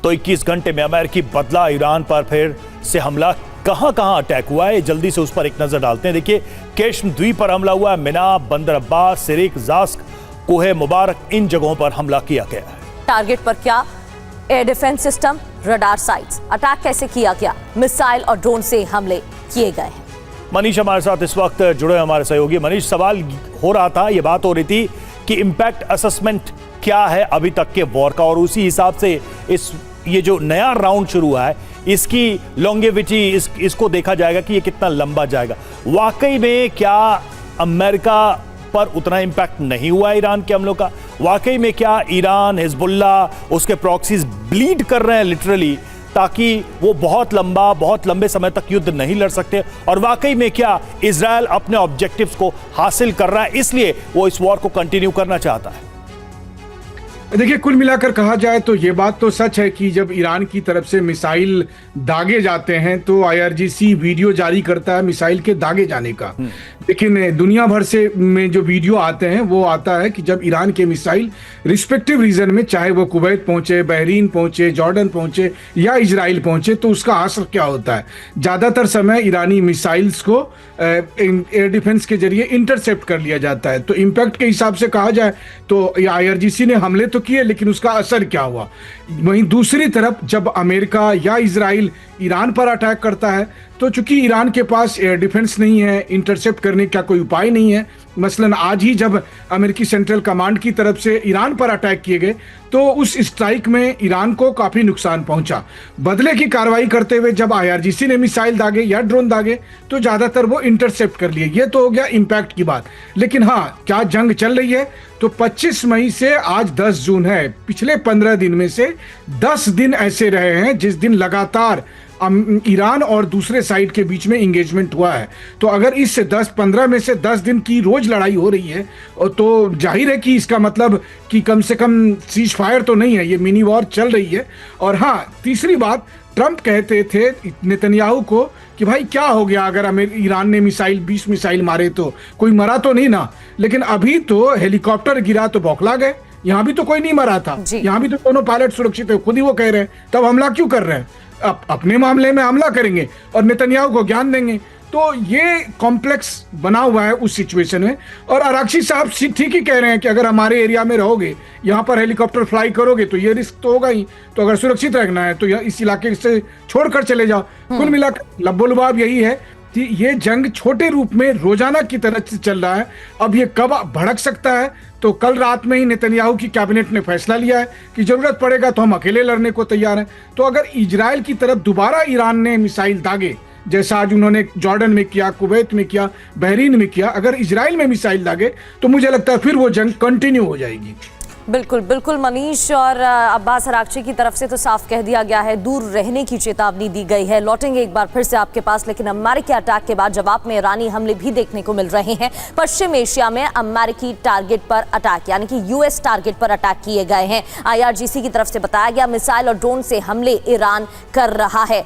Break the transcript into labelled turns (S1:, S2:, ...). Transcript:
S1: तो 21 घंटे में अमेरिकी बदला ईरान पर फिर से हमला। कहां कहां अटैक हुआ है, जल्दी से उस पर एक नजर डालते हैं। देखिए, केश्म द्वीप पर हमला हुआ है, मिना, बंदर अब्बास, सिरिक, जास्क, कोहे मुबारक, इन जगहों पर हमला किया गया है।
S2: टारगेट पर क्या? Air defence system, radar sites. Attack कैसे किया गया? मिसाइल और ड्रोन से हमले किए गए हैं।
S1: मनीष हमारे साथ इस वक्त जुड़े हमारे सहयोगी। मनीष, सवाल हो रहा था, ये बात हो रही थी कि इम्पैक्ट असेसमेंट क्या है अभी तक के वॉर का, और उसी हिसाब से ये जो नया राउंड शुरू हुआ है इसकी लॉन्गेविटी, इसको देखा जाएगा कि ये कितना लंबा जाएगा। वाकई में क्या अमेरिका पर उतना इम्पैक्ट नहीं हुआ ईरान के हमलों का? वाकई में क्या ईरान, हिजबुल्ला, उसके प्रॉक्सीज ब्लीड कर रहे हैं लिटरली, ताकि वो बहुत लंबे समय तक युद्ध नहीं लड़ सकते? और वाकई में क्या इजराइल अपने ऑब्जेक्टिव्स को हासिल कर रहा है, इसलिए वो इस वॉर को कंटिन्यू करना चाहता है?
S3: देखिए, कुल मिलाकर कहा जाए तो ये बात तो सच है कि जब ईरान की तरफ से मिसाइल दागे जाते हैं तो आईआरजीसी वीडियो जारी करता है मिसाइल के दागे जाने का। लेकिन दुनिया भर से में जो वीडियो आते हैं वो आता है कि जब ईरान के मिसाइल रिस्पेक्टिव रीजन में, चाहे वो कुवैत पहुंचे, बहरीन पहुंचे, जॉर्डन पहुंचे या इजराइल पहुंचे, तो उसका असर क्या होता है। ज़्यादातर समय ईरानी मिसाइल्स को एयर डिफेंस के जरिए इंटरसेप्ट कर लिया जाता है। तो इम्पैक्ट के हिसाब से कहा जाए तो आईआरजीसी ने हमले तो किए, लेकिन उसका असर क्या हुआ। वहीं दूसरी तरफ जब अमेरिका या इजराइल ईरान पर अटैक करता है तो चूंकि ईरान के पास एयर डिफेंस नहीं है, इंटरसेप्ट करने का कोई उपाय नहीं है। मसलन आज ही जब अमेरिकी सेंट्रल कमांड की तरफ से ईरान पर अटैक किए गए तो उस स्ट्राइक में ईरान को काफी नुकसान पहुंचा। बदले की कार्रवाई करते हुए जब आईआरजीसी ने मिसाइल दागे या ड्रोन दागे तो ज्यादातर वो इंटरसेप्ट कर लिए। ये तो हो गया इम्पैक्ट की बात। लेकिन हाँ, क्या जंग चल रही है? तो 25 मई से आज 10 जून है, पिछले 15 दिन में से 10 दिन ऐसे रहे हैं जिस दिन लगातार ईरान और दूसरे साइड के बीच में इंगेजमेंट हुआ है। तो अगर इस 10-15 में से 10 दिन की रोज लड़ाई हो रही है तो जाहिर है कि इसका मतलब कि कम से कम सीज फायर तो नहीं है, ये मिनी वॉर चल रही है। और हाँ, तीसरी बात, ट्रंप कहते थे नेतन्याहू को कि भाई क्या हो गया अगर ईरान ने 20 मिसाइल मारे तो कोई मरा तो नहीं ना। लेकिन अभी तो हेलीकॉप्टर गिरा तो बौखला गए, यहाँ भी तो कोई नहीं मरा था, यहाँ भी तो दोनों पायलट सुरक्षित है, खुद ही वो कह रहे हैं। तब हमला क्यों कर रहे हैं? अपने मामले में हमला करेंगे और नेतन्याहू को ज्ञान देंगे। तो ये कॉम्प्लेक्स बना हुआ है उस सिचुएशन में। और आरक्षी साहब ठीक ही कह रहे हैं कि अगर हमारे एरिया में रहोगे, यहाँ पर हेलीकॉप्टर फ्लाई करोगे तो ये रिस्क तो होगा ही। तो अगर सुरक्षित रखना है तो इस इलाके से छोड़कर चले जाओ। कुल मिलाकर लब्बो-लुबाब यही है कि ये जंग छोटे रूप में रोजाना की तरह से चल रहा है। अब ये कब भड़क सकता है? तो कल रात में ही नेतन्याहू की कैबिनेट ने फैसला लिया है कि जरूरत पड़ेगा तो हम अकेले लड़ने को तैयार हैं। तो अगर इजराइल की तरफ दोबारा ईरान ने मिसाइल दागे, जैसा आज उन्होंने जॉर्डन में किया, कुवैत में किया, बहरीन में किया, अगर इजराइल में मिसाइल दागे तो मुझे लगता है फिर वो जंग कंटिन्यू हो जाएगी।
S2: बिल्कुल बिल्कुल मनीष, और अब्बास अरागची की तरफ से तो साफ कह दिया गया है, दूर रहने की चेतावनी दी गई है। लौटेंगे एक बार फिर से आपके पास, लेकिन अमेरिकी अटैक के बाद जवाब में ईरानी हमले भी देखने को मिल रहे हैं। पश्चिम एशिया में अमेरिकी टारगेट पर अटैक, यानी कि यूएस टारगेट पर अटैक किए गए हैं। आईआरजीसी की तरफ से बताया गया मिसाइल और ड्रोन से हमले ईरान कर रहा है।